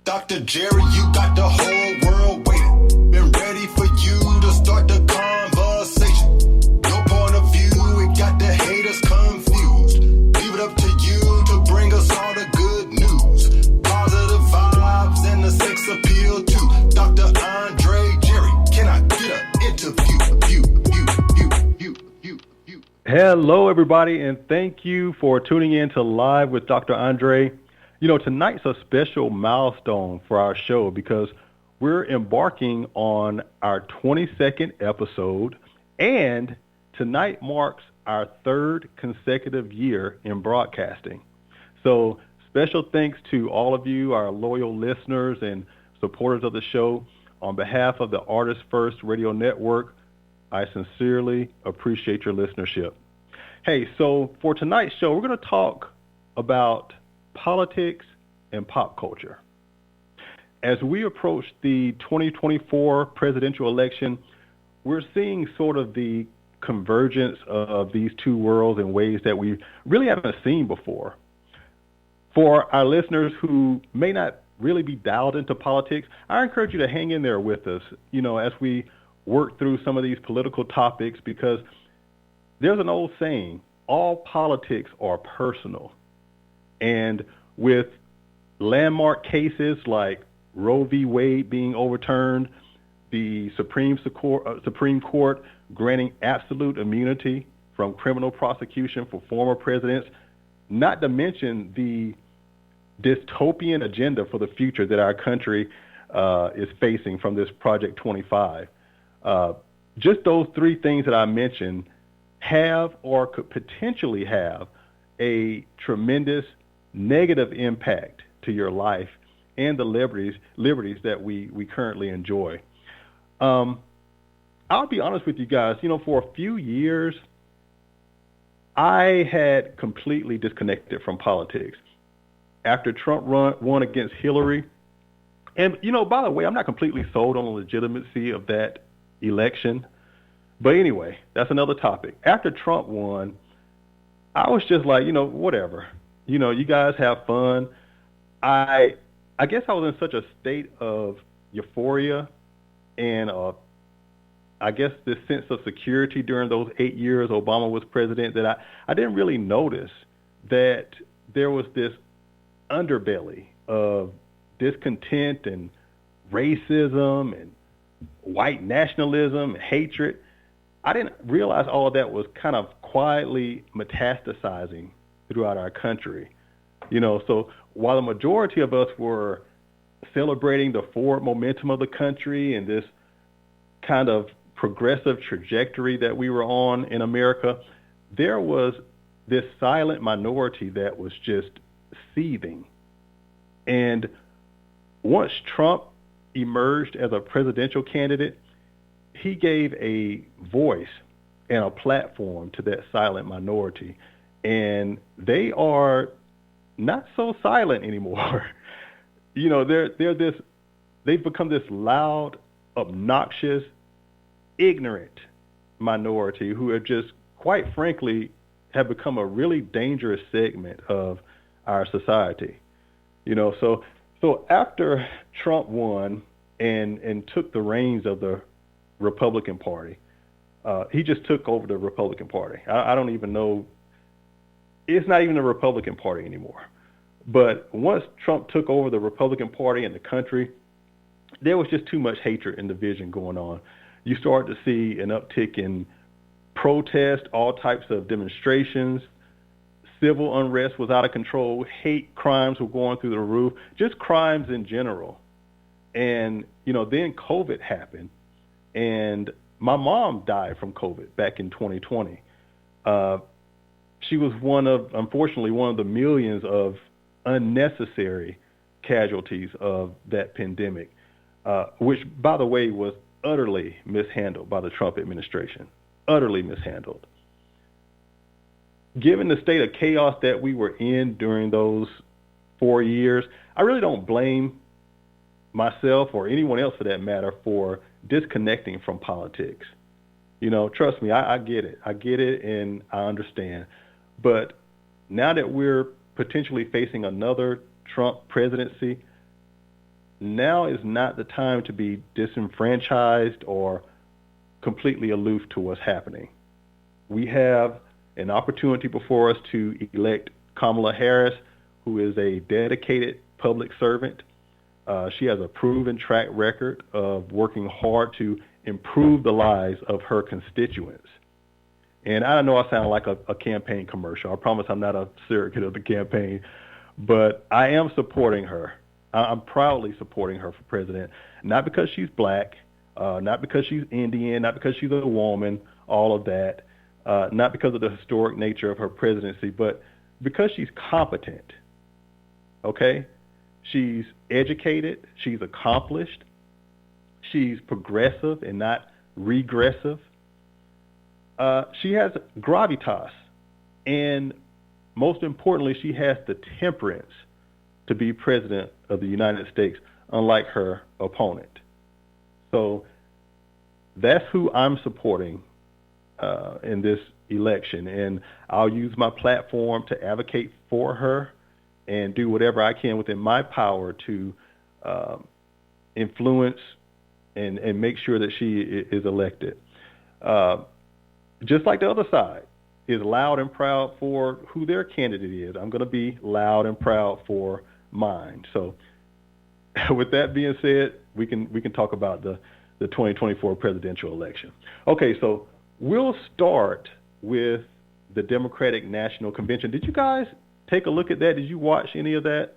Dr. Jerry, you got the whole world waiting. Been ready for you to start the conversation. Your point of view, it got the haters confused. Leave it up to you to bring us all the good news. Positive vibes and the sex appeal too. Dr. Andre Jerry, can I get an interview? Hello, everybody, and thank you for tuning in to Live with Dr. Andre. You know, tonight's a special milestone for our show because we're embarking on our 22nd episode, and tonight marks our third consecutive year in broadcasting. So special thanks to all of you, our loyal listeners and supporters of the show. On behalf of the Artist First Radio Network, I sincerely appreciate your listenership. Hey, so for tonight's show, we're going to talk about politics and pop culture. As we approach the 2024 presidential election, we're seeing sort of the convergence of these two worlds in ways that we really haven't seen before. For our listeners who may not really be dialed into politics, I encourage you to hang in there with us, you know, as we work through some of these political topics, because there's an old saying, all politics are personal. And with landmark cases like Roe v. Wade being overturned, the Supreme Court granting absolute immunity from criminal prosecution for former presidents, not to mention the dystopian agenda for the future that our country is facing from this Project 25. Just those three things that I mentioned have or could potentially have a tremendous negative impact to your life and the liberties that we currently enjoy. I'll be honest with you guys, you know, for a few years, I had completely disconnected from politics. After Trump won against Hillary, and, you know, by the way, I'm not completely sold on the legitimacy of that election. But anyway, that's another topic. After Trump won, I was just like, you know, whatever. You know, you guys have fun. I guess I was in such a state of euphoria and I guess this sense of security during those 8 years Obama was president that I didn't really notice that there was this underbelly of discontent and racism and white nationalism and hatred. I didn't realize all of that was kind of quietly metastasizing throughout our country. You know, so while the majority of us were celebrating the forward momentum of the country and this kind of progressive trajectory that we were on in America, there was this silent minority that was just seething. And once Trump emerged as a presidential candidate, he gave a voice and a platform to that silent minority. And they are not so silent anymore. You know, they've become this loud, obnoxious, ignorant minority who have just, quite frankly, have become a really dangerous segment of our society. You know, so after Trump won and took the reins of the Republican Party, he just took over the Republican Party. I don't even know. It's not even the Republican Party anymore. But once Trump took over the Republican Party in the country, there was just too much hatred and division going on. You started to see an uptick in protest, all types of demonstrations. Civil unrest was out of control. Hate crimes were going through the roof, just crimes in general. And, you know, then COVID happened, and my mom died from COVID back in 2020. She was unfortunately, one of the millions of unnecessary casualties of that pandemic, which, by the way, was utterly mishandled by the Trump administration, utterly mishandled. Given the state of chaos that we were in during those 4 years, I really don't blame myself or anyone else for that matter for disconnecting from politics. You know, trust me, I get it. I get it and I understand. But now that we're potentially facing another Trump presidency, now is not the time to be disenfranchised or completely aloof to what's happening. We have an opportunity before us to elect Kamala Harris, who is a dedicated public servant. She has a proven track record of working hard to improve the lives of her constituents. And I know I sound like a campaign commercial. I promise I'm not a surrogate of the campaign, but I am supporting her. I'm proudly supporting her for president, not because she's black, not because she's Indian, not because she's a woman, all of that, not because of the historic nature of her presidency, but because she's competent. Okay? She's educated, she's accomplished, she's progressive and not regressive. She has gravitas, and most importantly, she has the temperance to be president of the United States, unlike her opponent. So that's who I'm supporting in this election, and I'll use my platform to advocate for her and do whatever I can within my power to influence and make sure that she is elected. Just like the other side is loud and proud for who their candidate is, I'm going to be loud and proud for mine. So with that being said, we can talk about the 2024 presidential election. Okay, so we'll start with the Democratic National Convention. Did you guys take a look at that? Did you watch any of that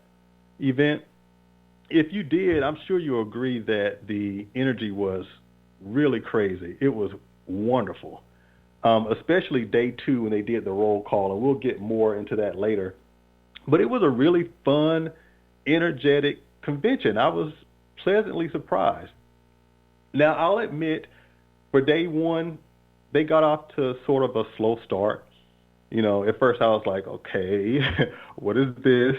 event? If you did, I'm sure you'll agree that the energy was really crazy. It was wonderful, especially day 2 when they did the roll call, and we'll get more into that later. But it was a really fun, energetic convention. I was pleasantly surprised. Now, I'll admit, for day 1, they got off to sort of a slow start. You know, at first I was like, okay, what is this?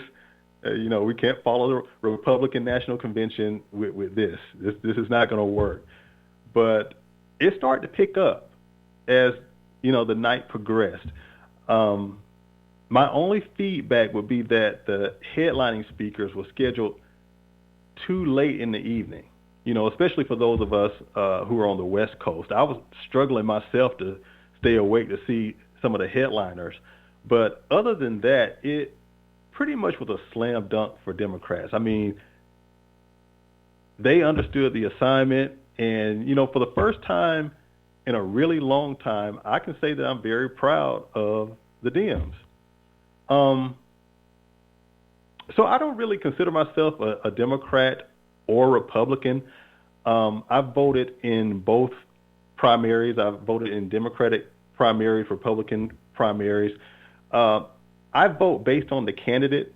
We can't follow the Republican National Convention with this. This is not going to work. But it started to pick up as, the night progressed. My only feedback would be that the headlining speakers were scheduled too late in the evening, especially for those of us who are on the West Coast. I was struggling myself to stay awake to see some of the headliners. But other than that, it pretty much was a slam dunk for Democrats. I mean, they understood the assignment, and, for the first time in a really long time, I can say that I'm very proud of the Dems. So I don't really consider myself a Democrat or Republican. I've voted in both primaries. I've voted in Democratic primaries, Republican primaries. I vote based on the candidate,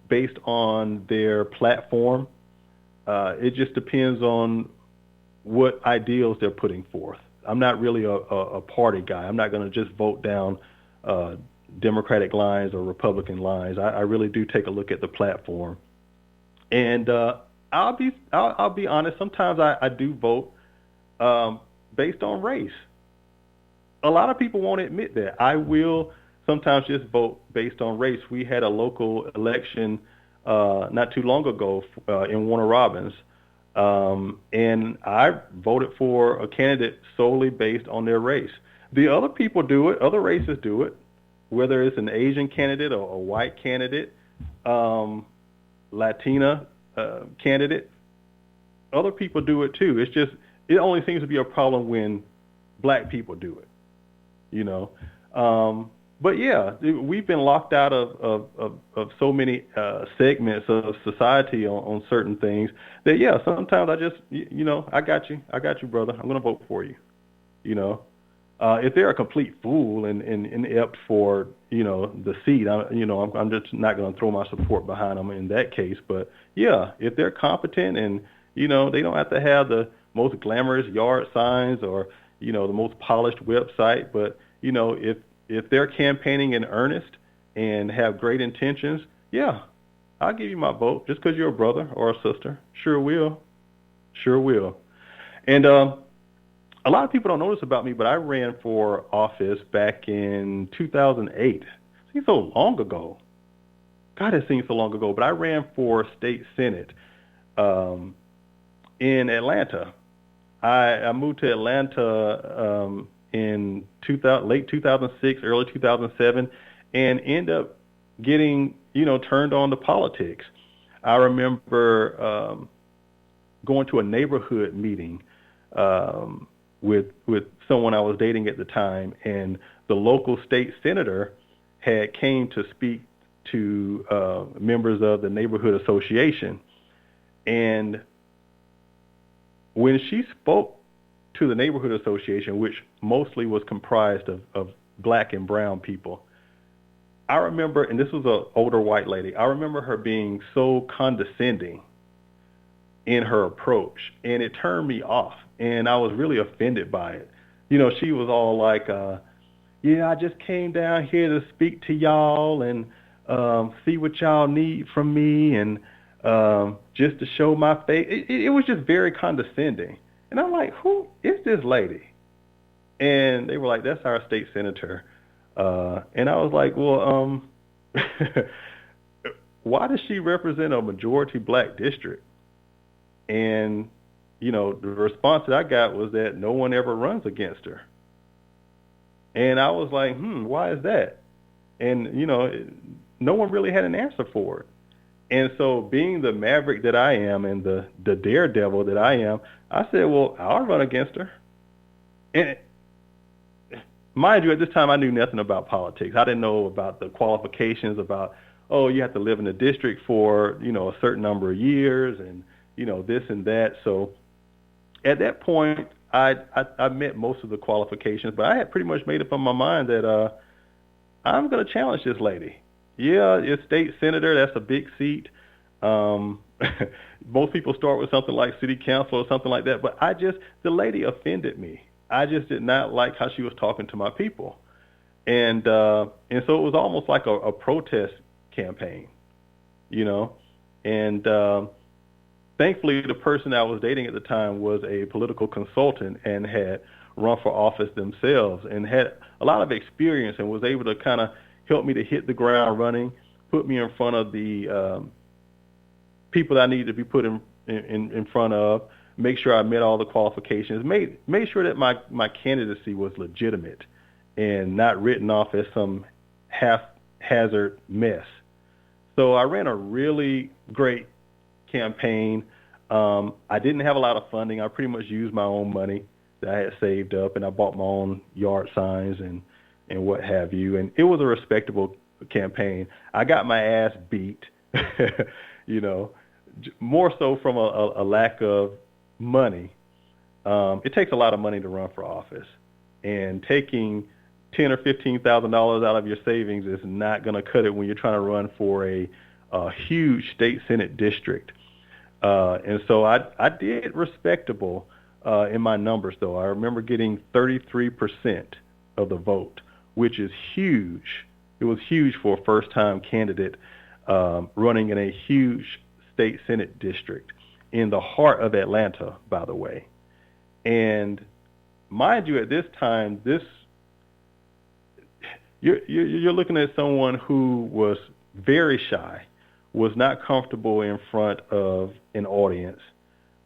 based on their platform. It just depends on what ideals they're putting forth. I'm not really a party guy. I'm not going to just vote down Democratic lines or Republican lines. I really do take a look at the platform. And I'll be honest. Sometimes I do vote based on race. A lot of people won't admit that. I will sometimes just vote based on race. We had a local election not too long ago in Warner Robins, and I voted for a candidate solely based on their race. The other people do it. Other races do it, whether it's an Asian candidate or a white candidate, Latina candidate. Other people do it too. It's just, it only seems to be a problem when black people do it, But yeah, we've been locked out of so many segments of society on certain things that, yeah, sometimes I just, I got you, brother. I'm going to vote for you. If they're a complete fool and inept for, the seat, I'm just not going to throw my support behind them in that case. But yeah, if they're competent and, they don't have to have the most glamorous yard signs or, the most polished website, but, if they're campaigning in earnest and have great intentions, yeah, I'll give you my vote just because you're a brother or a sister. Sure will. And a lot of people don't know this about me, but I ran for office back in 2008. It seems so long ago. God, it seems so long ago. But I ran for state senate in Atlanta. I moved to Atlanta in late 2006, early 2007, and ended up getting, turned on to politics. I remember going to a neighborhood meeting with someone I was dating at the time, and the local state senator had came to speak to members of the neighborhood association. And when she spoke to the neighborhood association, which mostly was comprised of black and brown people, I remember, and this was an older white lady, I remember her being so condescending in her approach, and it turned me off, and I was really offended by it. She was all like, yeah, I just came down here to speak to y'all and see what y'all need from me, and just to show my face. It was just very condescending. And I'm like, who is this lady? And they were like, that's our state senator. And I was like, well, why does she represent a majority black district? And, the response that I got was that no one ever runs against her. And I was like, why is that? And, no one really had an answer for it. And so being the maverick that I am and the daredevil that I am, I said, well, I'll run against her. And mind you, at this time, I knew nothing about politics. I didn't know about the qualifications about, you have to live in the district for, a certain number of years and, this and that. So at that point, I met most of the qualifications, but I had pretty much made up in my mind that I'm going to challenge this lady. Yeah, it's state senator. That's a big seat. Most people start with something like city council or something like that, but the lady offended me. I just did not like how she was talking to my people. And so it was almost like a protest campaign, and thankfully the person I was dating at the time was a political consultant and had run for office themselves and had a lot of experience and was able to kind of help me to hit the ground running, put me in front of the people that I needed to be put in front of, make sure I met all the qualifications, made sure that my candidacy was legitimate and not written off as some haphazard mess. So I ran a really great campaign. I didn't have a lot of funding. I pretty much used my own money that I had saved up, and I bought my own yard signs and what have you. And it was a respectable campaign. I got my ass beat, more so from a lack of money. It takes a lot of money to run for office, and taking $10,000 or $15,000 out of your savings is not going to cut it when you're trying to run for a huge state senate district. And so I did respectable in my numbers, though. I remember getting 33% of the vote, which is huge. It was huge for a first-time candidate running in a huge state senate district in the heart of Atlanta, by the way. And mind you, at this time, you're looking at someone who was very shy, was not comfortable in front of an audience.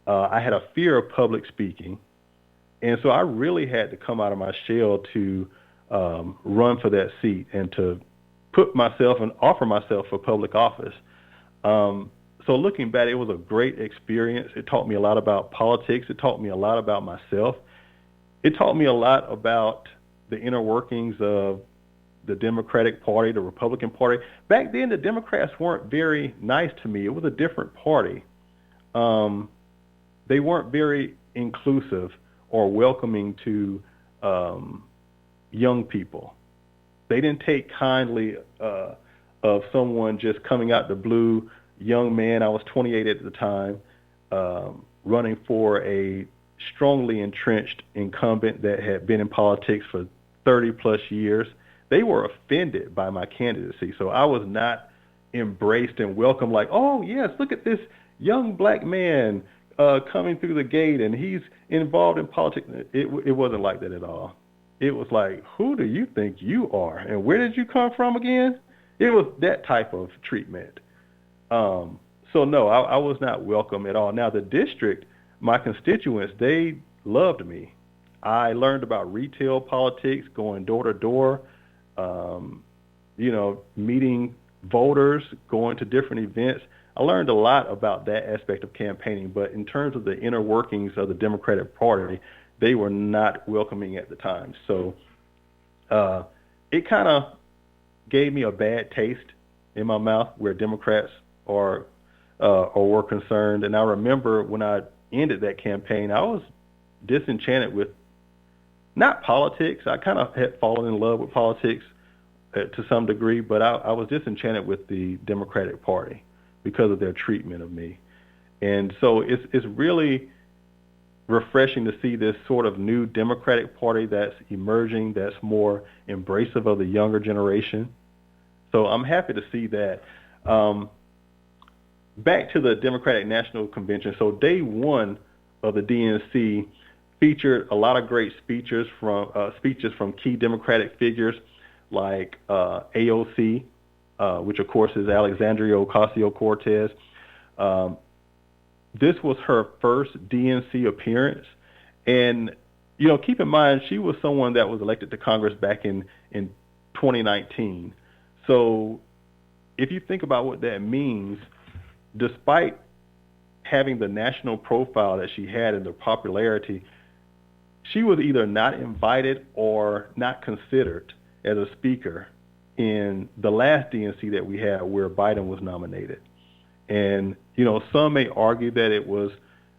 I had a fear of public speaking, and so I really had to come out of my shell to run for that seat and to put myself and offer myself for public office. So looking back, it was a great experience. It taught me a lot about politics. It taught me a lot about myself. It taught me a lot about the inner workings of the Democratic Party, the Republican Party. Back then, the Democrats weren't very nice to me. It was a different party. They weren't very inclusive or welcoming to young people. They didn't take kindly of someone just coming out the blue, young man. I was 28 at the time, running for a strongly entrenched incumbent that had been in politics for 30 plus years. They were offended by my candidacy. So I was not embraced and welcomed like, oh, yes, look at this young black man coming through the gate and he's involved in politics. It wasn't like that at all. It was like, who do you think you are? And where did you come from again? It was that type of treatment. So no, I was not welcome at all. Now the district, my constituents, they loved me. I learned about retail politics, going door to door, meeting voters, going to different events. I learned a lot about that aspect of campaigning, but in terms of the inner workings of the Democratic Party, they were not welcoming at the time. So it kind of gave me a bad taste in my mouth where Democrats are or were concerned. And I remember when I ended that campaign, I was disenchanted with not politics. I kind of had fallen in love with politics to some degree, but I was disenchanted with the Democratic Party because of their treatment of me. And so it's really refreshing to see this sort of new Democratic Party that's emerging, that's more embracive of the younger generation. So I'm happy to see that. Back to the Democratic National Convention. So day one of the DNC featured a lot of great speeches from key Democratic figures like AOC, which of course is Alexandria Ocasio-Cortez. This was her first DNC appearance, and keep in mind she was someone that was elected to Congress back in 2019. So if you think about what that means, despite having the national profile that she had and the popularity, she was either not invited or not considered as a speaker in the last DNC that we had where Biden was nominated. And, some may argue that it was,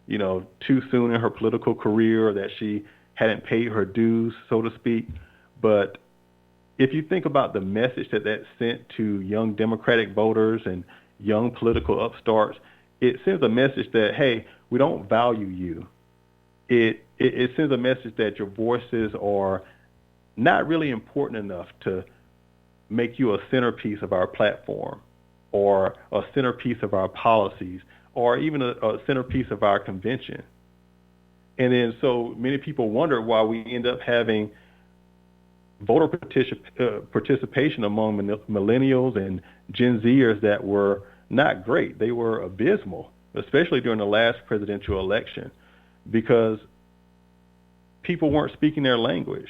too soon in her political career, or that she hadn't paid her dues, so to speak. But if you think about the message that sent to young Democratic voters and young political upstarts, it sends a message that, hey, we don't value you. It sends a message that your voices are not really important enough to make you a centerpiece of our platform or a centerpiece of our policies or even a centerpiece of our convention. And then so many people wonder why we end up having voter participation among millennials and Gen Zers that were not great. They were abysmal, especially during the last presidential election, because people weren't speaking their language.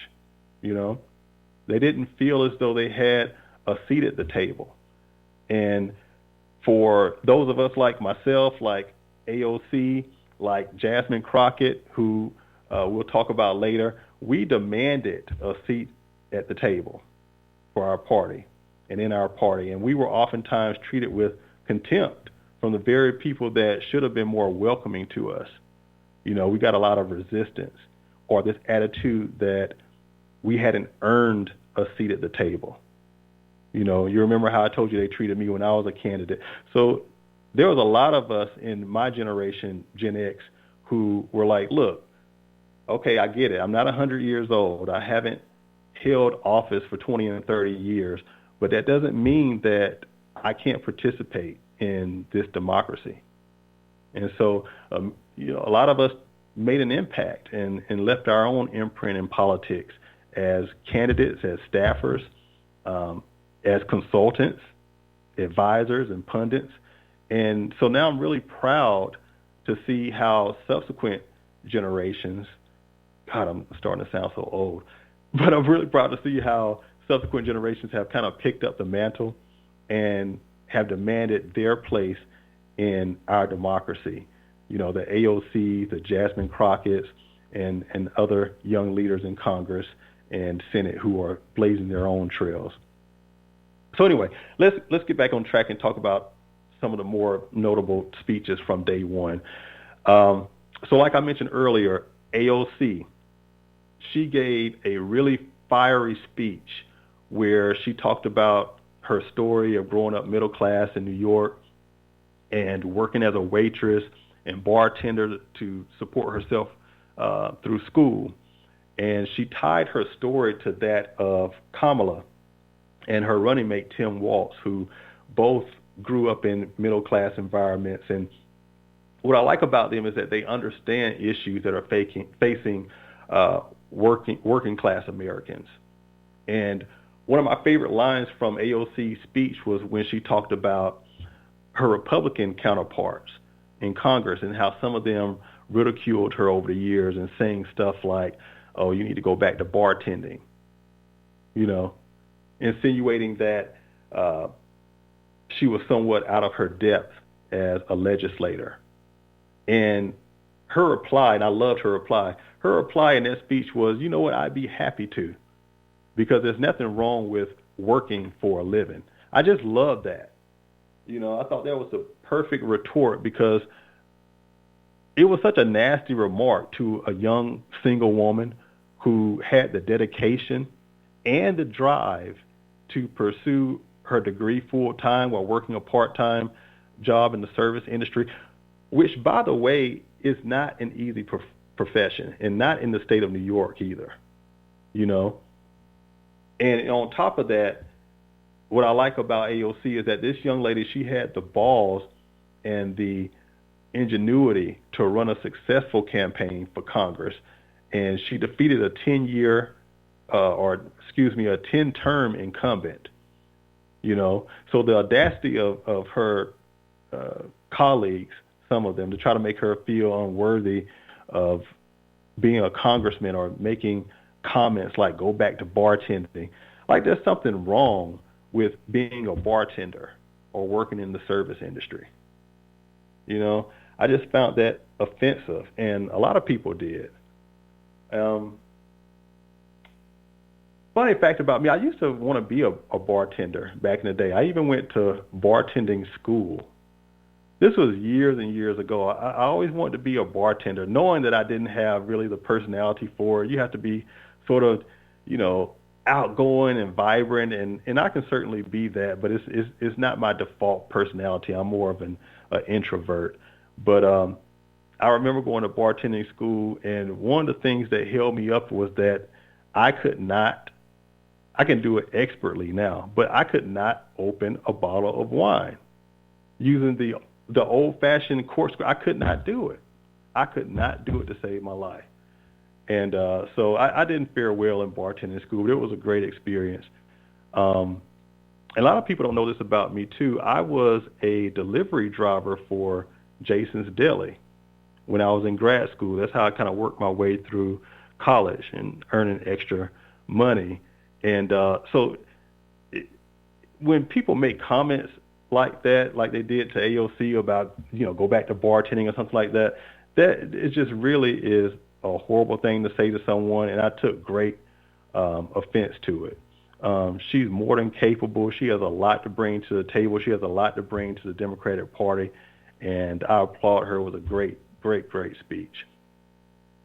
They didn't feel as though they had a seat at the table. And for those of us like myself, like AOC, like Jasmine Crockett, who we'll talk about later, we demanded a seat at the table for our party and in our party. And we were oftentimes treated with contempt from the very people that should have been more welcoming to us. We got a lot of resistance or this attitude that we hadn't earned a seat at the table. You remember how I told you they treated me when I was a candidate. So there was a lot of us in my generation, Gen X, who were like, look, okay, I get it. I'm not 100 years old. I haven't held office for 20 and 30 years, but that doesn't mean that I can't participate in this democracy. And so, a lot of us made an impact and left our own imprint in politics as candidates, as staffers, as consultants, advisors, and pundits. And so now I'm really proud to see how subsequent generations, God, I'm starting to sound so old, but I'm really proud to see how subsequent generations have kind of picked up the mantle and have demanded their place in our democracy. The AOC, the Jasmine Crockett's, and other young leaders in Congress and Senate who are blazing their own trails. So anyway, let's get back on track and talk about some of the more notable speeches from day one. So like I mentioned earlier, AOC, she gave a really fiery speech where she talked about her story of growing up middle class in New York and working as a waitress and bartender to support herself through school. And she tied her story to that of Kamala and her running mate, Tim Walz, who both grew up in middle class environments. And what I like about them is that they understand issues that are facing working class Americans. And one of my favorite lines from AOC's speech was when she talked about her Republican counterparts in Congress and how some of them ridiculed her over the years and saying stuff like, oh, you need to go back to bartending, insinuating that she was somewhat out of her depth as a legislator. And her reply, and I loved her reply in that speech was, you know what, I'd be happy to, because there's nothing wrong with working for a living. I just love that. I thought that was a perfect retort, because it was such a nasty remark to a young single woman who had the dedication and the drive to pursue her degree full time while working a part-time job in the service industry, which, by the way, is not an easy profession, and not in the state of New York either, And on top of that, what I like about AOC is that this young lady, she had the balls and the ingenuity to run a successful campaign for Congress, and she defeated a 10-term incumbent. So the audacity of her colleagues, some of them, to try to make her feel unworthy of being a congressman or making comments like go back to bartending. Like there's something wrong with being a bartender or working in the service industry. I just found that offensive, and a lot of people did. Funny fact about me, I used to want to be a bartender back in the day. I even went to bartending school. This was years and years ago. I always wanted to be a bartender, knowing that I didn't have really the personality for it. You have to be sort of, outgoing and vibrant, and I can certainly be that, but it's not my default personality. I'm more of an introvert. But I remember going to bartending school, and one of the things that held me up was that I can do it expertly now, but I could not open a bottle of wine using the old-fashioned corkscrew. I could not do it. I could not do it to save my life. And so I didn't fare well in bartending school, but it was a great experience. A lot of people don't know this about me, too. I was a delivery driver for Jason's Deli when I was in grad school. That's how I kind of worked my way through college and earning extra money. And when people make comments like that, like they did to AOC about, go back to bartending or something like that, that it just really is a horrible thing to say to someone, and I took great offense to it. She's more than capable. She has a lot to bring to the table. She has a lot to bring to the Democratic Party, and I applaud her with a great, great, great speech.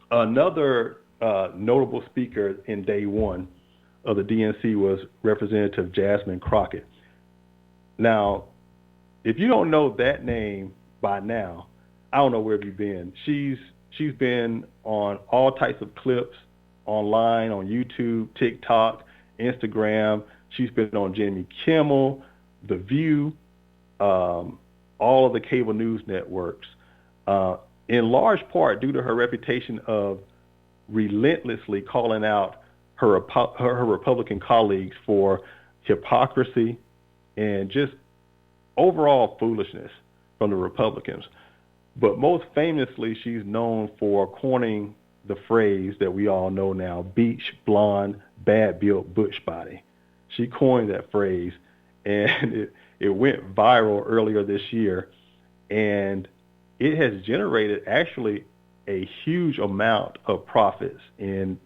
Another notable speaker in day one of the DNC was Representative Jasmine Crockett. Now, if you don't know that name by now, I don't know where have you been. She's been on all types of clips online, on YouTube, TikTok, Instagram. She's been on Jimmy Kimmel, The View, all of the cable news networks, in large part due to her reputation of relentlessly calling out her Republican colleagues for hypocrisy and just overall foolishness from the Republicans. But most famously, she's known for coining the phrase that we all know now, beach, blonde, bad-built butch body. She coined that phrase, and it went viral earlier this year, and it has generated actually a huge amount of profits in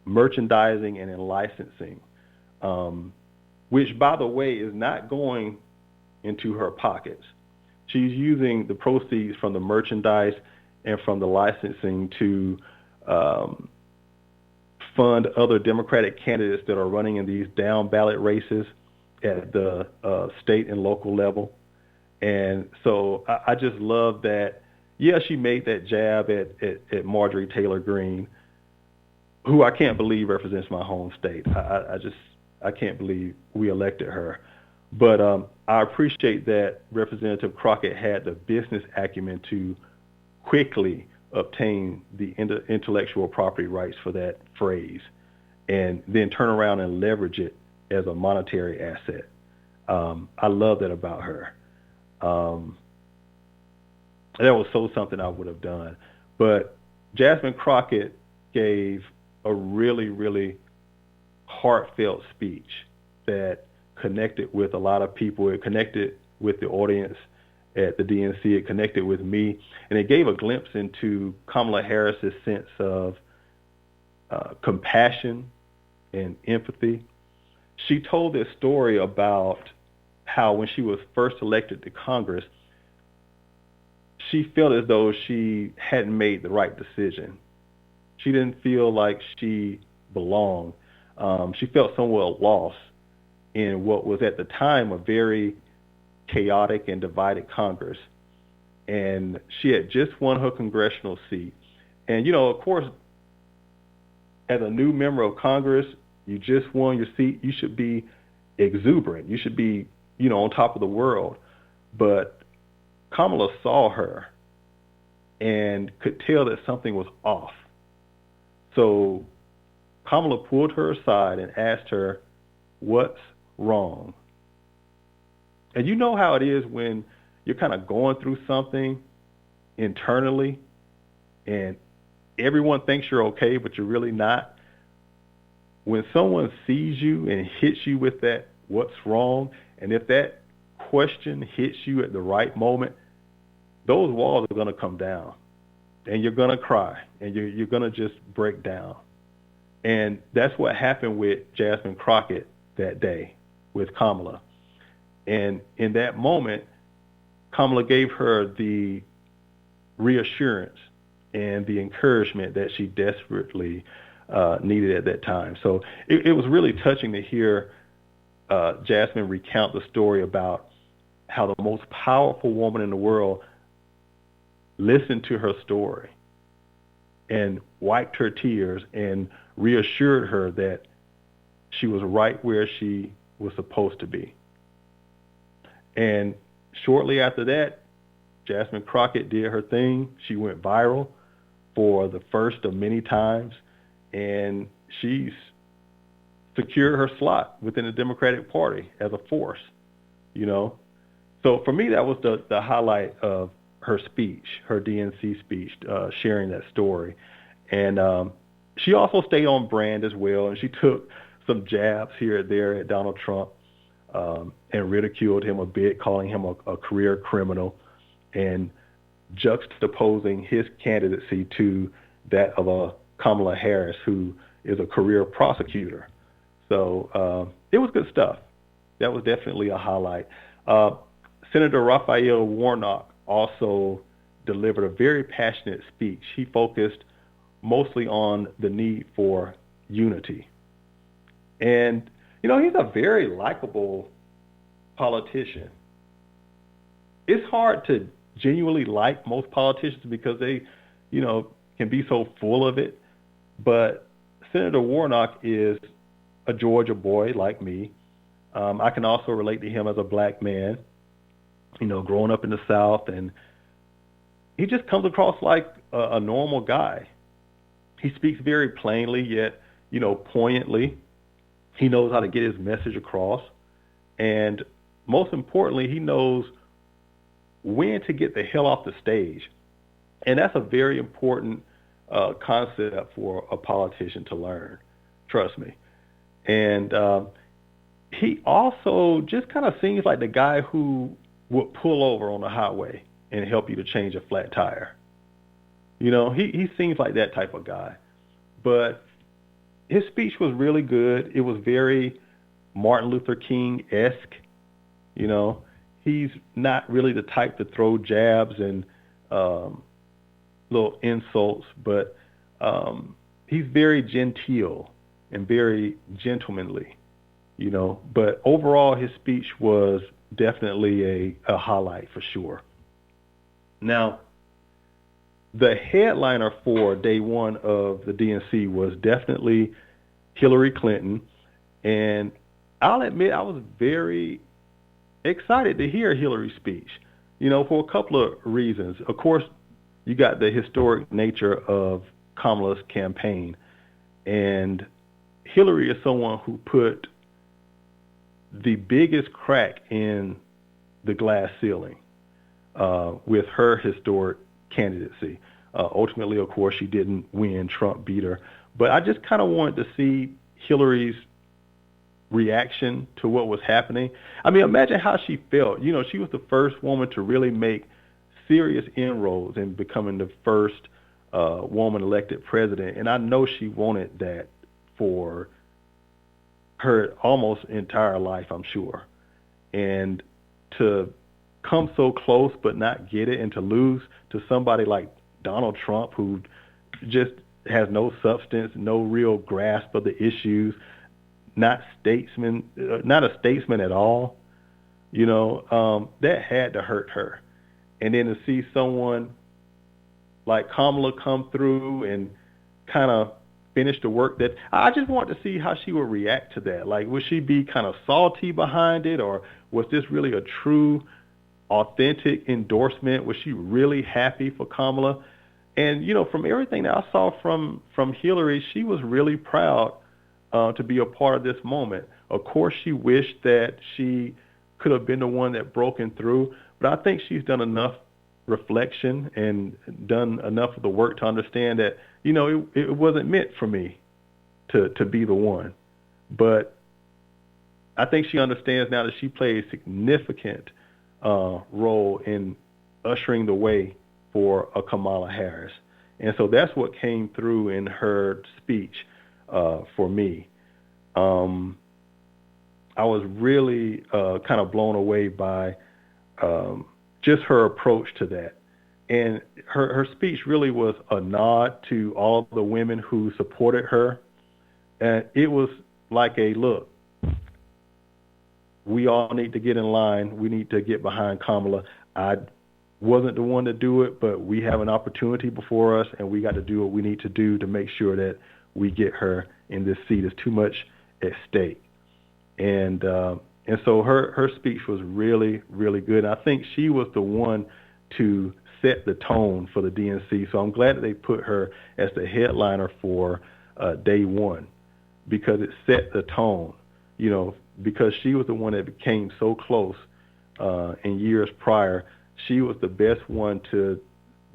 merchandising and in licensing, which, by the way, is not going into her pockets. She's using the proceeds from the merchandise and from the licensing to fund other Democratic candidates that are running in these down ballot races at the state and local level. And so I just love that. Yeah, she made that jab at Marjorie Taylor Greene, who I can't believe represents my home state. I can't believe we elected her. But I appreciate that Representative Crockett had the business acumen to quickly obtain the intellectual property rights for that phrase and then turn around and leverage it as a monetary asset. I love that about her. Um, that was so something I would have done. But Jasmine Crockett gave a really, really heartfelt speech that connected with a lot of people. It connected with the audience at the DNC. It connected with me, and it gave a glimpse into Kamala Harris's sense of compassion and empathy. She told this story about how when she was first elected to Congress, she felt as though she hadn't made the right decision. She didn't feel like she belonged. She felt somewhat lost in what was at the time a very chaotic and divided Congress. And she had just won her congressional seat. And, of course, as a new member of Congress, you just won your seat. You should be exuberant. You should be, on top of the world. But Kamala saw her and could tell that something was off. So Kamala pulled her aside and asked her, "What's wrong?" And you know how it is when you're kind of going through something internally and everyone thinks you're okay, but you're really not. When someone sees you and hits you with that, "What's wrong?" and if that question hits you at the right moment, those walls are going to come down and you're going to cry and you're going to just break down. And that's what happened with Jasmine Crockett that day with Kamala. And in that moment, Kamala gave her the reassurance and the encouragement that she desperately needed at that time. So it was really touching to hear Jasmine recount the story about how the most powerful woman in the world listened to her story and wiped her tears and reassured her that she was right where she was supposed to be. And shortly after that, Jasmine Crockett did her thing. She went viral for the first of many times, and she's secured her slot within the Democratic Party as a force, So for me, that was the highlight of her speech, her DNC speech, sharing that story. And she also stayed on brand as well, and she took some jabs here and there at Donald Trump and ridiculed him a bit, calling him a career criminal and juxtaposing his candidacy to that of a Kamala Harris, who is a career prosecutor. So it was good stuff. That was definitely a highlight. Senator Raphael Warnock also delivered a very passionate speech. He focused mostly on the need for unity. And, he's a very likable politician. It's hard to genuinely like most politicians because they, can be so full of it. But Senator Warnock is a Georgia boy like me. I can also relate to him as a black man, growing up in the South, and he just comes across like a normal guy. He speaks very plainly, yet, poignantly. He knows how to get his message across. And most importantly, he knows when to get the hell off the stage. And that's a very important concept for a politician to learn. Trust me. And he also just kind of seems like the guy who would pull over on the highway and help you to change a flat tire. He seems like that type of guy. But his speech was really good. It was very Martin Luther King-esque. He's not really the type to throw jabs and little insults, but he's very genteel and very gentlemanly, But overall, his speech was definitely a highlight for sure. Now, the headliner for day one of the DNC was definitely Hillary Clinton. And I'll admit I was very excited to hear Hillary's speech, for a couple of reasons. Of course, you got the historic nature of Kamala's campaign. And Hillary is someone who put the biggest crack in the glass ceiling. with her historic candidacy. Ultimately, of course, she didn't win. Trump beat her. But I just kind of wanted to see Hillary's reaction to what was happening. I mean, imagine how she felt. You know, she was the first woman to really make serious inroads in becoming the first woman elected president. And I know she wanted that for her almost entire life, I'm sure. And to come so close but not get it, and to lose to somebody like Donald Trump, who just has no substance, no real grasp of the issues, not a statesman at all, you know, that had to hurt her. And then to see someone like Kamala come through and kind of finish the work that I just want to see how she would react to that. Like, would she be kind of salty behind it, or was this really a true, authentic endorsement? Was she really happy for Kamala? And, you know, from everything that I saw from Hillary, she was really proud to be a part of this moment. Of course, she wished that she could have been the one that broken through, but I think she's done enough reflection and done enough of the work to understand that, you know, it wasn't meant for me to be the one. But I think she understands now that she played a significant role in ushering the way for a Kamala Harris. And so that's what came through in her speech for me. I was really kind of blown away by just her approach to that. And her speech really was a nod to all the women who supported her. And it was like a, look, we all need to get in line. We need to get behind Kamala. I wasn't the one to do it, but we have an opportunity before us, and we got to do what we need to do to make sure that we get her in this seat. There's too much at stake. And so her speech was really, really good. And I think she was the one to set the tone for the DNC. So I'm glad that they put her as the headliner for day one, because it set the tone, you know, because she was the one that became so close in years prior. She was the best one to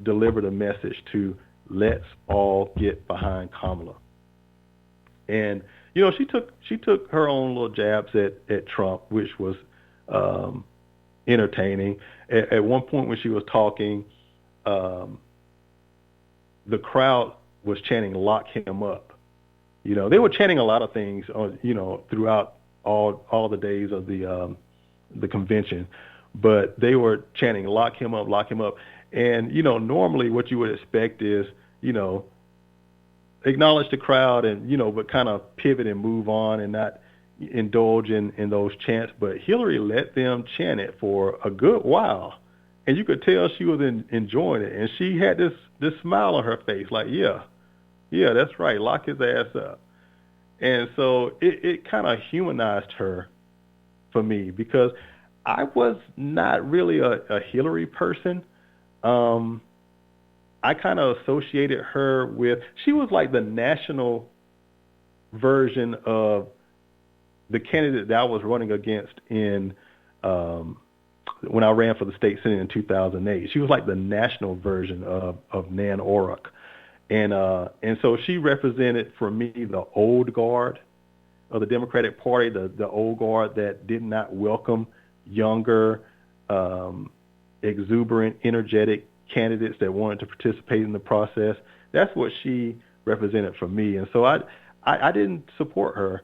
deliver the message to let's all get behind Kamala. And, you know, she took her own little jabs at Trump, which was entertaining. At one point when she was talking, the crowd was chanting "Lock him up." You know, they were chanting a lot of things, you know, throughout all the days of the convention, but they were chanting "Lock him up, lock him up." And, you know, normally what you would expect is, you know, acknowledge the crowd and, you know, but kind of pivot and move on and not indulge in those chants. But Hillary let them chant it for a good while. And you could tell she was enjoying it. And she had this smile on her face like, yeah, that's right, lock his ass up. And so it kind of humanized her for me, because I was not really a Hillary person. I kind of associated her with, she was like the national version of the candidate that I was running against in when I ran for the state senate in 2008. She was like the national version of Nan Orrock. And so she represented for me the old guard of the Democratic Party, the old guard that did not welcome younger, exuberant, energetic candidates that wanted to participate in the process. That's what she represented for me. And so I didn't support her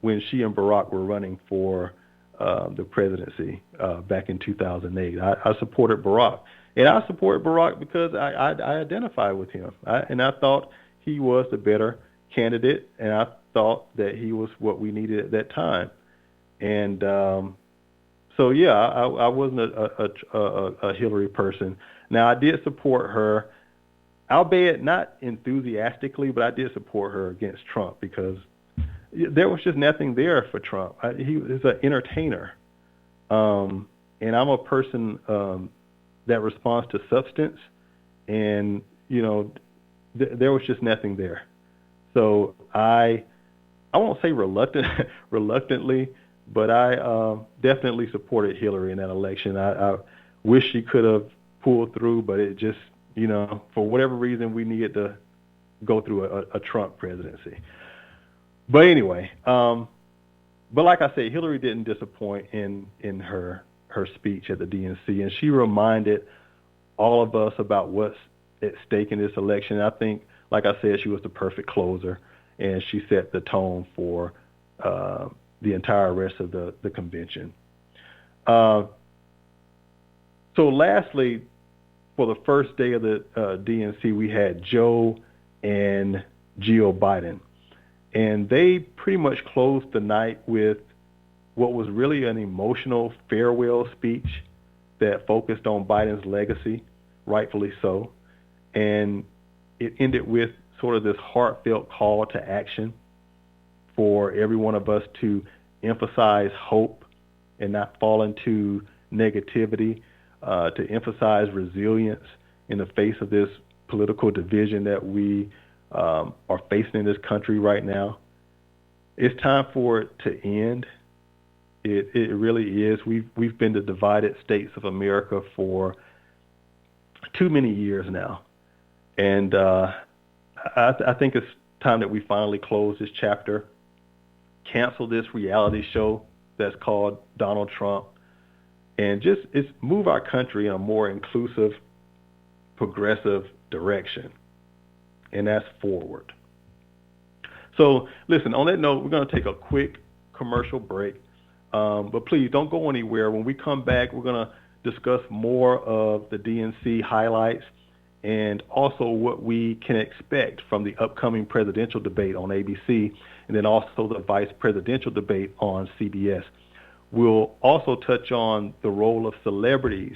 when she and Barack were running for the presidency back in 2008. I supported Barack. And I supported Barack because I identify with him. And I thought he was the better candidate, and I thought that he was what we needed at that time. And so, yeah, I wasn't a Hillary person. Now, I did support her, albeit not enthusiastically, but I did support her against Trump because there was just nothing there for Trump. He was an entertainer. And I'm a person that responds to substance, and, you know, there was just nothing there. So I won't say reluctantly, but I definitely supported Hillary in that election. I wish she could have pulled through, but it just, for whatever reason, we needed to go through a Trump presidency. But anyway, but like I said, Hillary didn't disappoint in her speech at the DNC, and she reminded all of us about what's at stake in this election. I think, like I said, she was the perfect closer, and she set the tone for the entire rest of the convention. So lastly, for the first day of the DNC, we had Joe and Jill Biden. And they pretty much closed the night with what was really an emotional farewell speech that focused on Biden's legacy, rightfully so. And it ended with sort of this heartfelt call to action for every one of us to emphasize hope and not fall into negativity, to emphasize resilience in the face of this political division that we are facing in this country right now. It's time for it to end. It really is. We've been the divided states of America for too many years now, and I think it's time that we finally close this chapter, cancel this reality show that's called Donald Trump, and just move our country in a more inclusive, progressive direction. And that's forward. So listen, on that note, we're going to take a quick commercial break. But please don't go anywhere. When we come back, we're going to discuss more of the DNC highlights and also what we can expect from the upcoming presidential debate on ABC and then also the vice presidential debate on CBS. We'll also touch on the role of celebrities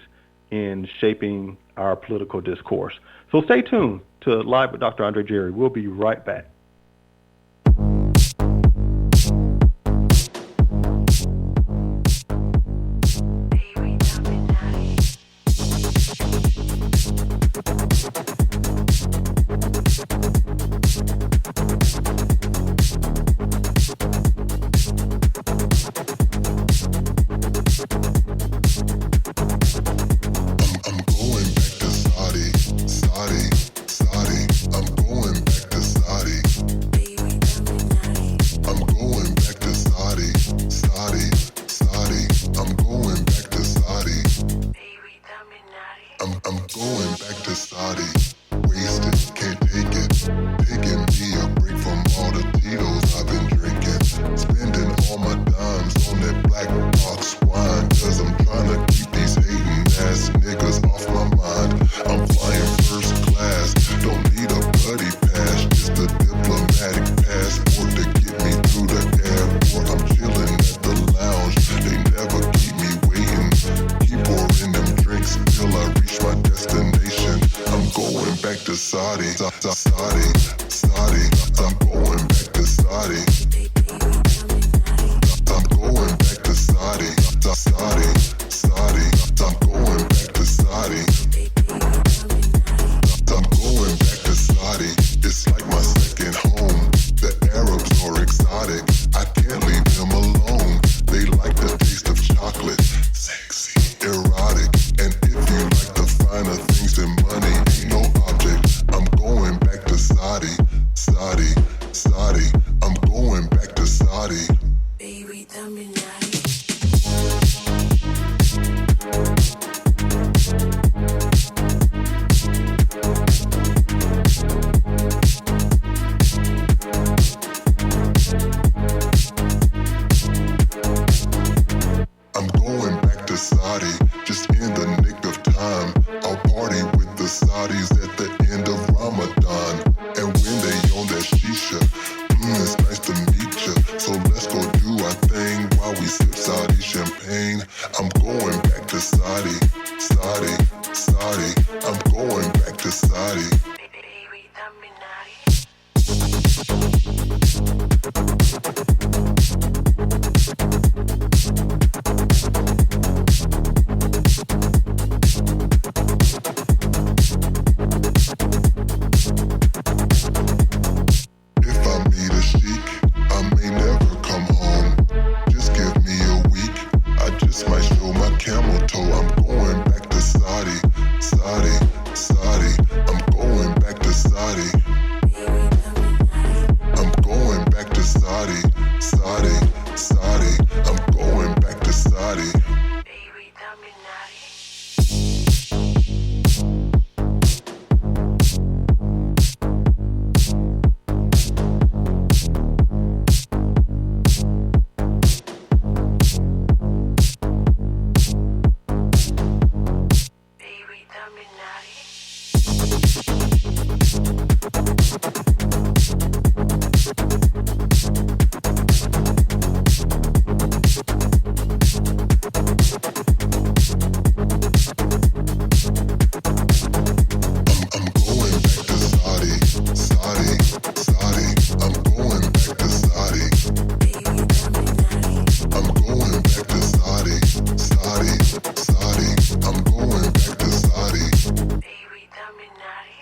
in shaping our political discourse. So stay tuned to Live with Dr. Andre Jerry. We'll be right back.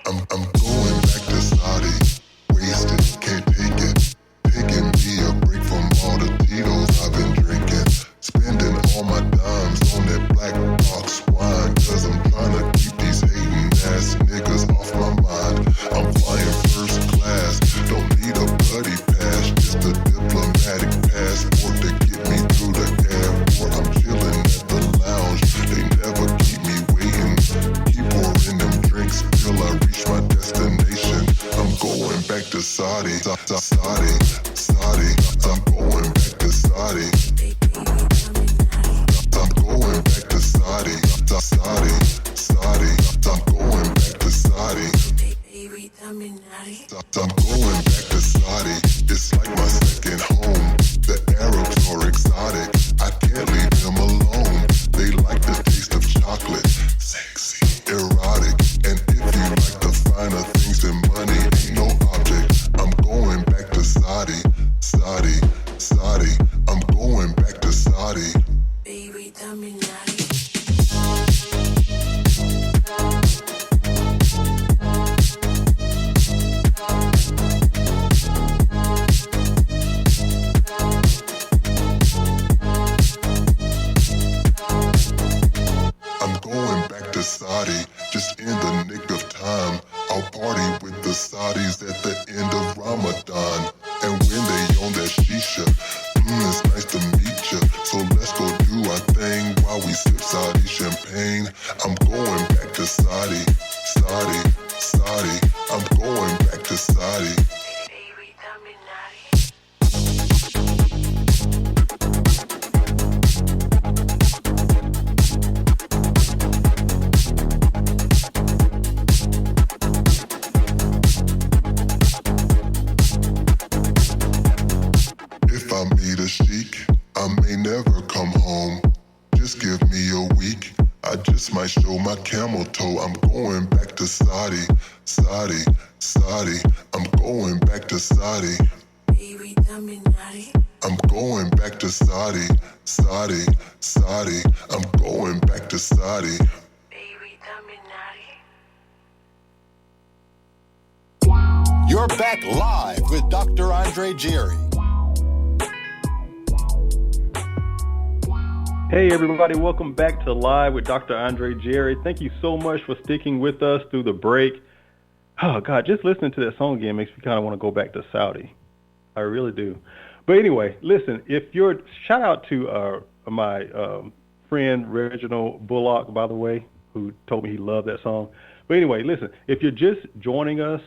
I'm going back to Saudi, wasted, can't take it. Taking me a break from all the Tito's I've been drinking. Spending all my dimes on that black box wine. Cause I'm trying to keep these hating ass niggas off my mind. I'm flying first class, don't need a buddy pass. Just a diplomatic passport to get me through the airport. I'm chilling at the lounge, they never keep me waiting. Keep pouring them drinks till I reach my destination. I'm going back to Saudi, Saudi, Saudi. I'm going back to Saudi. I'm going back to Saudi, Saudi, Saudi. I'm going back to Saudi. I'm going back to Saudi. It's like my second home. The Arabs are exotic. I can't leave them alone. They like the taste of chocolate, sexy, erotic. And if you like the finer things than money, ain't no object. I'm going back to Saudi, Saudi, Saudi. I'm going back to Saudi. Baby, I'm going back to Saudi, just in the nick of time. I'll party with the Saudis at the end of Ramadan. And when they on that shisha, it's nice to meet ya. So let's go do our thing while we sip Saudi champagne. I'm going back to Saudi, Saudi, Saudi. I'm going back to Saudi. If I meet a sheik, I may never come home. Just give me a week, I just might show my camel toe. I'm going back to Saudi, Saudi, Saudi. I'm going back to Saudi. I'm going back to Saudi, Saudi, Saudi. I'm going back to Saudi. You're back live with Dr. Andre Jerry. Hey everybody, welcome back to Live with Dr. Andre Jerry. Thank you so much for sticking with us through the break. Oh God, just listening to that song again makes me kind of want to go back to Saudi. I really do. But anyway, listen, shout out to my friend Reginald Bullock, by the way, who told me he loved that song. But anyway, listen, if you're just joining us,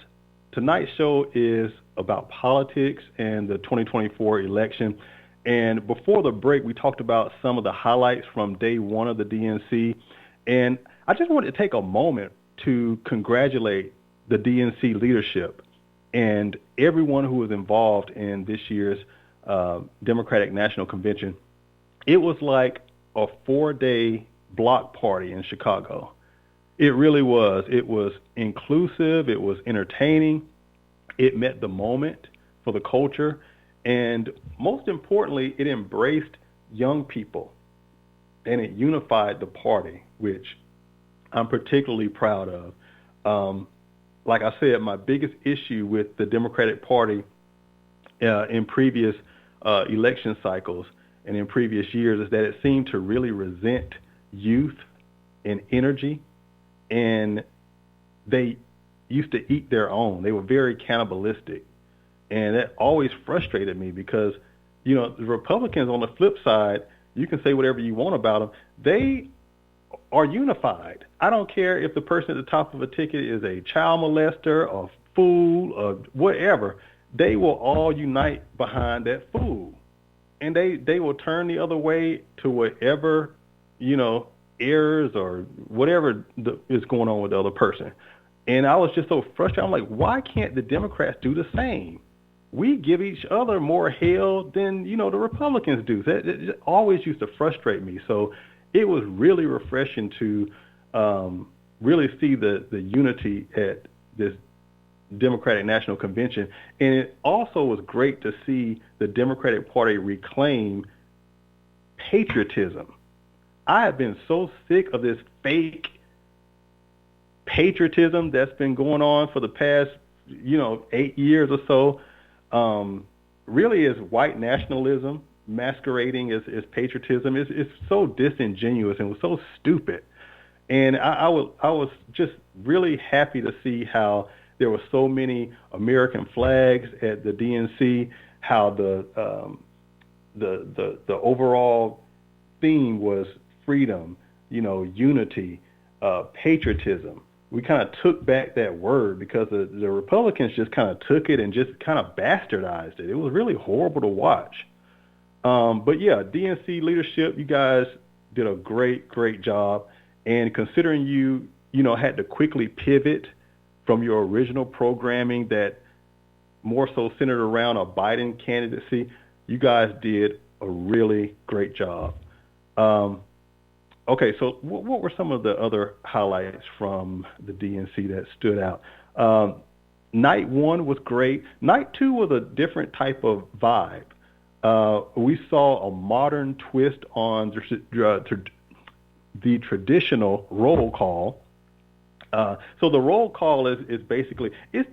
tonight's show is about politics and the 2024 election. And before the break, we talked about some of the highlights from day one of the DNC. And I just wanted to take a moment to congratulate the DNC leadership and everyone who was involved in this year's Democratic National Convention. It was like a 4-day block party in Chicago. It really was. It was inclusive. It was entertaining. It met the moment for the culture. And most importantly, it embraced young people and it unified the party, which I'm particularly proud of. Like I said, my biggest issue with the Democratic Party in previous election cycles and in previous years is that it seemed to really resent youth and energy, and they used to eat their own. They were very cannibalistic. And that always frustrated me because, the Republicans on the flip side, you can say whatever you want about them. They are unified. I don't care if the person at the top of a ticket is a child molester or fool or whatever. They will all unite behind that fool. And they will turn the other way to whatever, errors or whatever is going on with the other person. And I was just so frustrated. I'm like, why can't the Democrats do the same? We give each other more hell than, the Republicans do. That always used to frustrate me. So it was really refreshing to really see the unity at this Democratic National Convention. And it also was great to see the Democratic Party reclaim patriotism. I have been so sick of this fake patriotism that's been going on for the past, 8 years or so, really is white nationalism masquerading as patriotism. It's so disingenuous and so stupid. And I was just really happy to see how there were so many American flags at the DNC, how the overall theme was freedom, unity, patriotism. We kind of took back that word because the Republicans just kind of took it and just kind of bastardized it. It was really horrible to watch. But yeah, DNC leadership, you guys did a great job. And considering you had to quickly pivot from your original programming that more so centered around a Biden candidacy, you guys did a really great job. Okay, so what were some of the other highlights from the DNC that stood out? Night one was great. Night two was a different type of vibe. We saw a modern twist on the traditional roll call. So the roll call is basically, it's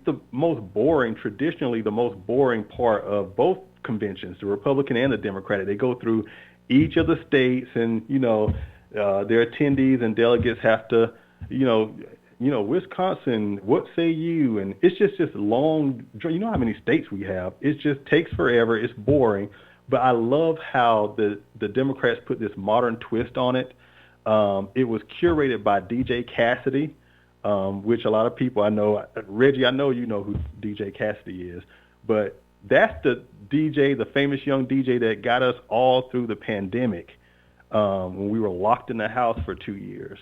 traditionally the most boring part of both conventions, the Republican and the Democratic. They go through each of the states and, their attendees and delegates have to, Wisconsin, what say you? And it's just long, you know how many states we have. It just takes forever. It's boring. But I love how the Democrats put this modern twist on it. It was curated by DJ Cassidy, which a lot of people I know, Reggie, I know you know who DJ Cassidy is, but that's the DJ, the famous young DJ that got us all through the pandemic when we were locked in the house for 2 years.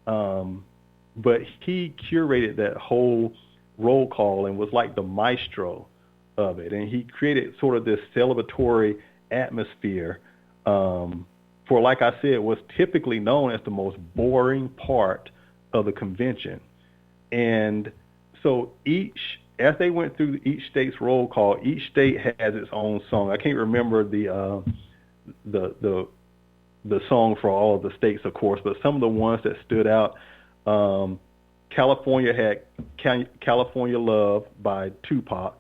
But he curated that whole roll call and was like the maestro of it. And he created sort of this celebratory atmosphere for, like I said, what's typically known as the most boring part of the convention. And so as they went through each state's roll call, each state has its own song. I can't remember the song for all of the states, of course, but some of the ones that stood out, California had California Love by Tupac,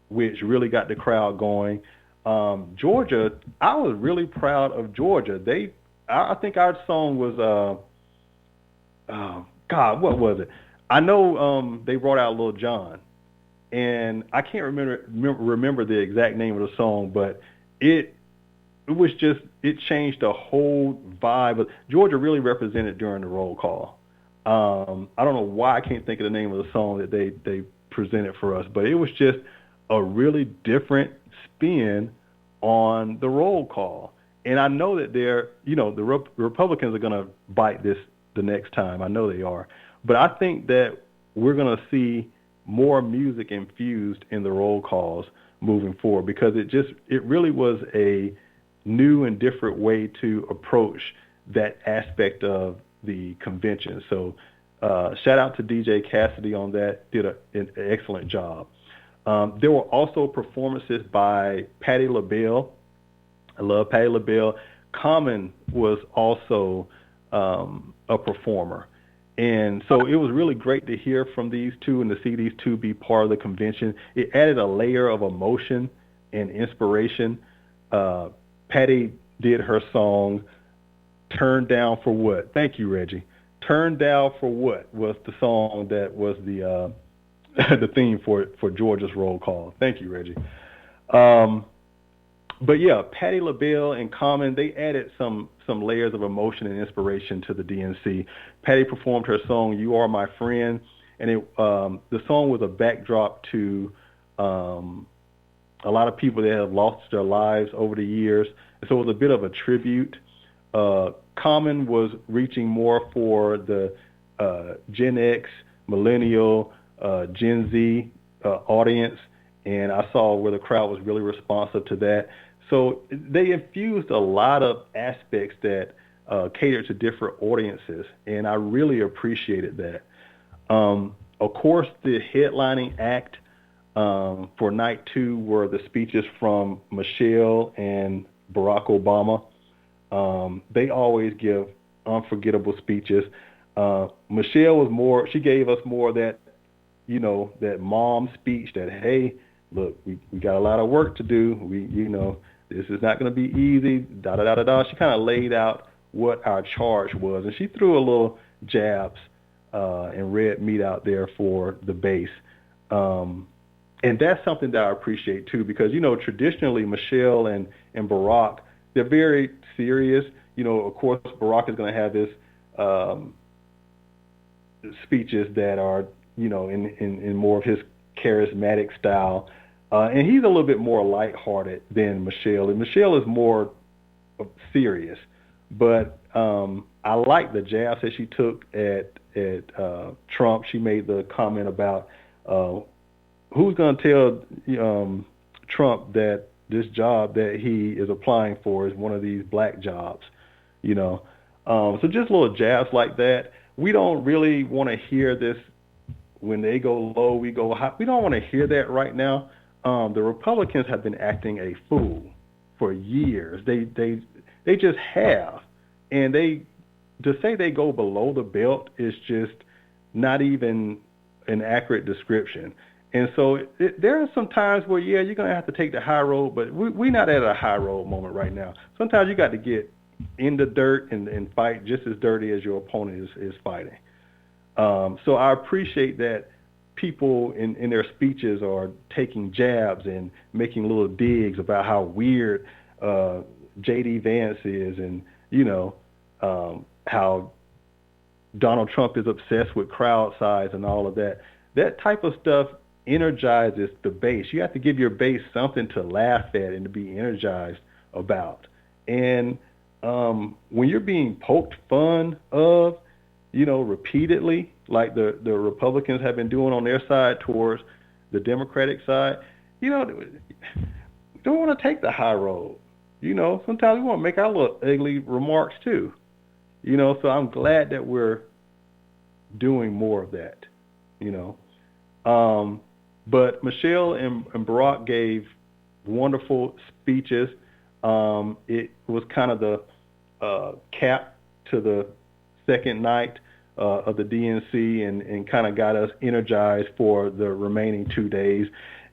which really got the crowd going. Georgia, I was really proud of Georgia. I think our song was, what was it? I know they brought out Lil Jon, and I can't remember the exact name of the song, but it changed the whole vibe. Georgia really represented during the roll call. I don't know why I can't think of the name of the song that they presented for us, but it was just a really different spin on the roll call. And I know that the Republicans are going to bite this the next time. I know they are. But I think that we're going to see more music infused in the roll calls moving forward because it really was a new and different way to approach that aspect of the convention. So shout out to DJ Cassidy on that, did an excellent job. There were also performances by Patti LaBelle. I love Patti LaBelle. Common was also a performer. And so it was really great to hear from these two and to see these two be part of the convention. It added a layer of emotion and inspiration. Patti did her song, Turn Down for What? Thank you, Reggie. Turn Down for What was the song that was the theme for Georgia's roll call. Thank you, Reggie. But yeah, Patti LaBelle and Common, they added some layers of emotion and inspiration to the DNC. Patti performed her song, You Are My Friend, and the song was a backdrop to a lot of people that have lost their lives over the years. And so it was a bit of a tribute. Common was reaching more for the Gen X, Millennial, Gen Z audience, and I saw where the crowd was really responsive to that. So they infused a lot of aspects that catered to different audiences, and I really appreciated that. Of course, the headlining act for night two were the speeches from Michelle and Barack Obama. They always give unforgettable speeches. Michelle was more. She gave us more of that, that mom speech. That hey, look, we got a lot of work to do. This is not going to be easy. Da da da da da. She kind of laid out what our charge was, and she threw a little jabs and red meat out there for the base. And that's something that I appreciate too, because traditionally Michelle and Barack, they're very serious. Of course, Barack is going to have his speeches that are in more of his charismatic style, and he's a little bit more lighthearted than Michelle, and Michelle is more serious. But I like the jabs that she took at Trump. She made the comment about who's going to tell Trump that this job that he is applying for is one of these black jobs, So just little jabs like that. We don't really want to hear this when they go low, we go high. We don't want to hear that right now. The Republicans have been acting a fool for years. They just have, and to say they go below the belt is just not even an accurate description. And so there are some times where, you're going to have to take the high road, but we're not at a high road moment right now. Sometimes you got to get in the dirt and fight just as dirty as your opponent is fighting. So I appreciate that people in their speeches are taking jabs and making little digs about how weird J.D. Vance is and, how Donald Trump is obsessed with crowd size and all of that. That type of stuff energizes the base. You have to give your base something to laugh at and to be energized about. And when you're being poked fun of, repeatedly, like the Republicans have been doing on their side towards the Democratic side, don't want to take the high road. Sometimes we want to make our little ugly remarks too. So I'm glad that we're doing more of that, But Michelle and Barack gave wonderful speeches. It was kind of the cap to the second night of the DNC and kind of got us energized for the remaining 2 days.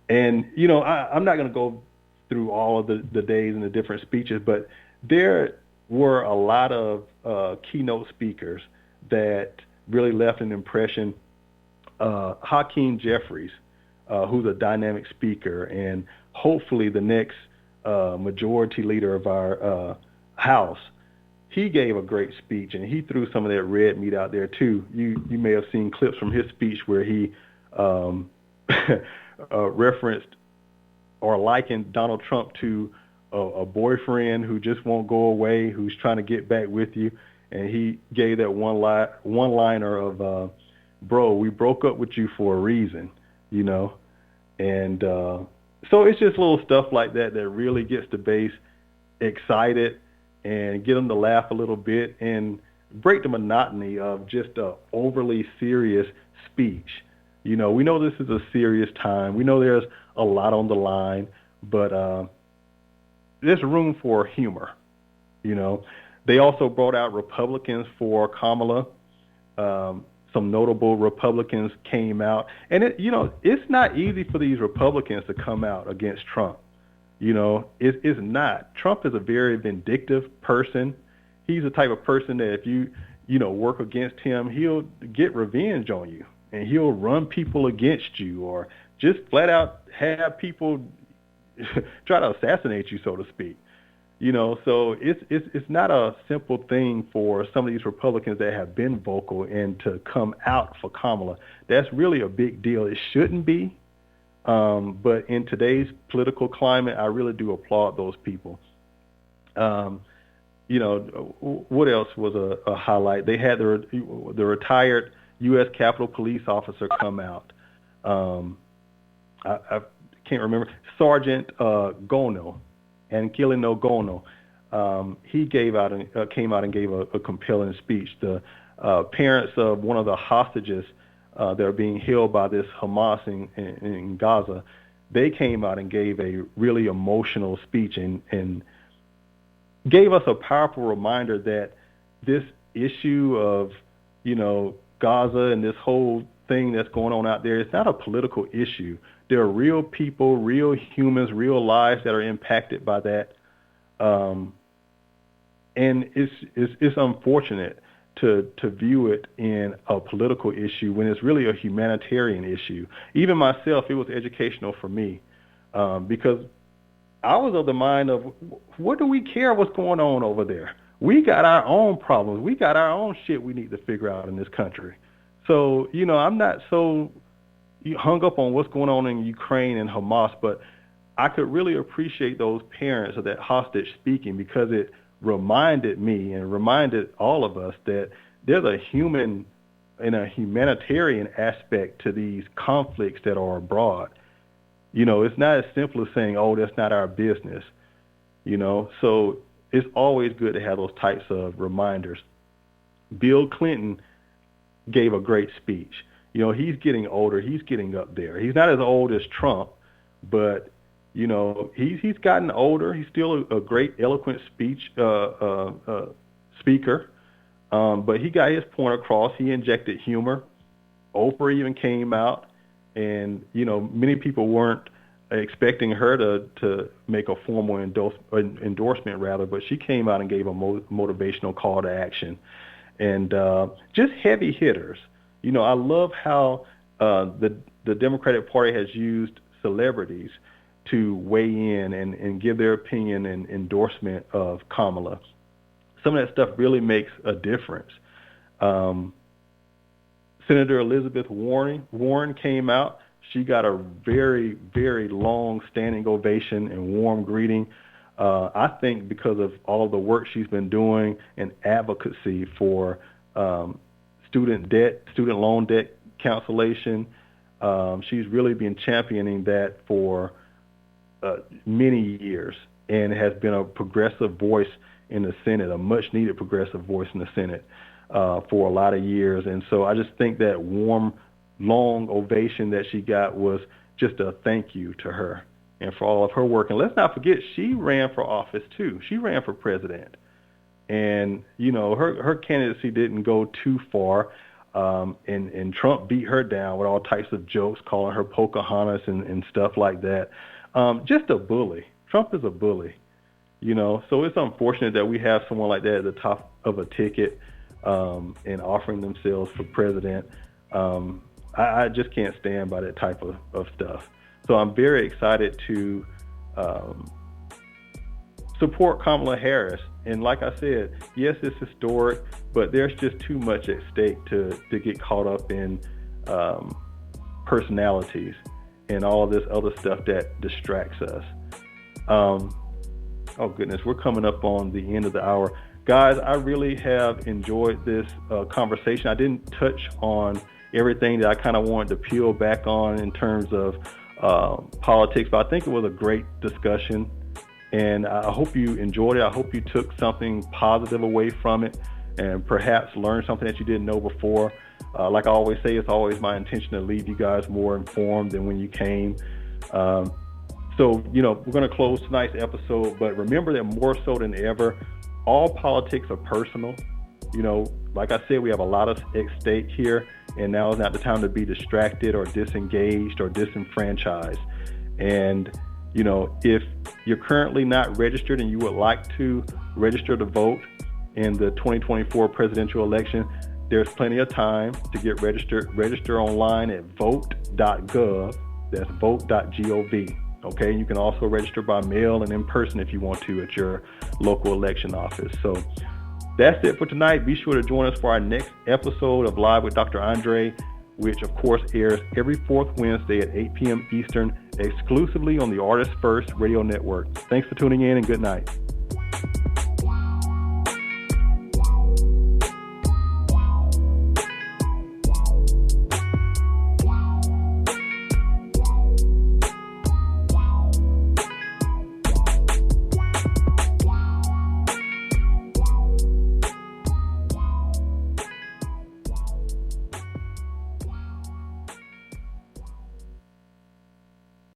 And, I'm not going to go through all of the days and the different speeches, but there were a lot of keynote speakers that really left an impression. Hakeem Jeffries, who's a dynamic speaker and hopefully the next majority leader of our House, he gave a great speech, and he threw some of that red meat out there too. You may have seen clips from his speech where he referenced or likened Donald Trump to a boyfriend who just won't go away, who's trying to get back with you. And he gave that one-liner of, bro, we broke up with you for a reason, And so it's just little stuff like that that really gets the base excited and get them to laugh a little bit and break the monotony of just a overly serious speech. We know this is a serious time. We know there's a lot on the line, but there's room for humor. They also brought out Republicans for Kamala. Some notable Republicans came out, and it's not easy for these Republicans to come out against Trump. It's not. Trump is a very vindictive person. He's the type of person that if you work against him, he'll get revenge on you, and he'll run people against you, or just flat out have people try to assassinate you, so to speak. So it's not a simple thing for some of these Republicans that have been vocal and to come out for Kamala. That's really a big deal. It shouldn't be, but in today's political climate, I really do applaud those people. What else was a highlight? They had the retired U.S. Capitol Police officer come out. I can't remember. Sergeant Gono. And Kilino Gono, he came out and gave a compelling speech. The parents of one of the hostages that are being held by this Hamas in Gaza, they came out and gave a really emotional speech and gave us a powerful reminder that this issue of Gaza and this whole thing that's going on out there. It's not a political issue. There are real people, real humans, real lives that are impacted by that. And it's unfortunate to view it in a political issue when it's really a humanitarian issue. Even myself, it was educational for me because I was of the mind of, what do we care what's going on over there? We got our own problems. We got our own shit we need to figure out in this country. So, I'm not so hung up on what's going on in Ukraine and Hamas, but I could really appreciate those parents of that hostage speaking, because it reminded me and reminded all of us that there's a human and a humanitarian aspect to these conflicts that are abroad. It's not as simple as saying, oh, that's not our business, So it's always good to have those types of reminders. Bill Clinton gave a great speech. He's getting older. He's getting up there. He's not as old as Trump, but he's gotten older. He's still a great, eloquent speaker, but he got his point across. He injected humor. Oprah even came out, and many people weren't expecting her to make a formal endorsement, rather, but she came out and gave a motivational call to action, and just heavy hitters. I love how the Democratic Party has used celebrities to weigh in and give their opinion and endorsement of Kamala. Some of that stuff really makes a difference. Senator Elizabeth Warren came out. She got a very, very long standing ovation and warm greeting. I think because of all of the work she's been doing and advocacy for student loan debt cancellation. She's really been championing that for many years, and has been a progressive voice in the Senate, a much-needed progressive voice in the Senate for a lot of years. And so I just think that warm, long ovation that she got was just a thank you to her and for all of her work. And let's not forget, she ran for office too. She ran for president. And, her candidacy didn't go too far. And Trump beat her down with all types of jokes, calling her Pocahontas and stuff like that. Just a bully. Trump is a bully, So it's unfortunate that we have someone like that at the top of a ticket and offering themselves for president. I just can't stand by that type of stuff. So I'm very excited to support Kamala Harris. And like I said, yes, it's historic, but there's just too much at stake to get caught up in personalities and all this other stuff that distracts us. Oh goodness, we're coming up on the end of the hour. Guys, I really have enjoyed this conversation. I didn't touch on everything that I kind of wanted to peel back on in terms of politics, but I think it was a great discussion. And I hope you enjoyed it. I hope you took something positive away from it and perhaps learned something that you didn't know before. Like I always say, it's always my intention to leave you guys more informed than when you came. So, we're going to close tonight's episode, but remember that more so than ever, all politics are personal. Like I said, we have a lot at stake here, and now is not the time to be distracted or disengaged or disenfranchised. And if you're currently not registered and you would like to register to vote in the 2024 presidential election, there's plenty of time to get registered. Register online at vote.gov. That's vote.gov. Okay, you can also register by mail and in person if you want to at your local election office. So that's it for tonight. Be sure to join us for our next episode of Live with Dr. Andre, which of course airs every fourth Wednesday at 8 p.m. Eastern, exclusively on the Artist First Radio Network. Thanks for tuning in, and good night.